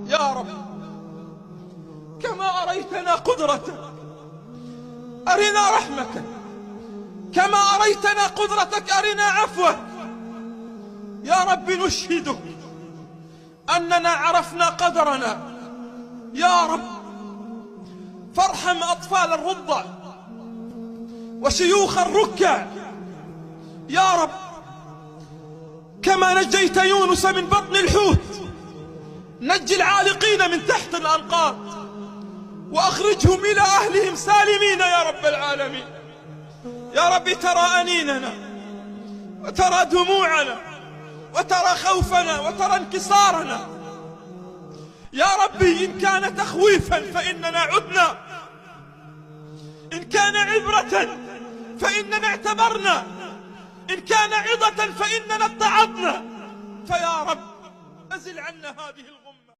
يا رب كما أريتنا قدرتك أرنا رحمتك، كما أريتنا قدرتك أرنا عفوك. يا رب نشهدك أننا عرفنا قدرنا. يا رب فارحم أطفال الرضع وشيوخ الركع. يا رب كما نجيت يونس من بطن الحوت نجي العالقين من تحت الأنقاض وأخرجهم إلى أهلهم سالمين يا رب العالمين. يا رب ترى أنيننا وترى دموعنا وترى خوفنا وترى انكسارنا. يا ربي إن كان تخويفا فإننا عدنا، إن كان عبرة فإننا اعتبرنا، إن كان عظة فإننا اتعظنا. فيا رب أزل عنا هذه الغربة.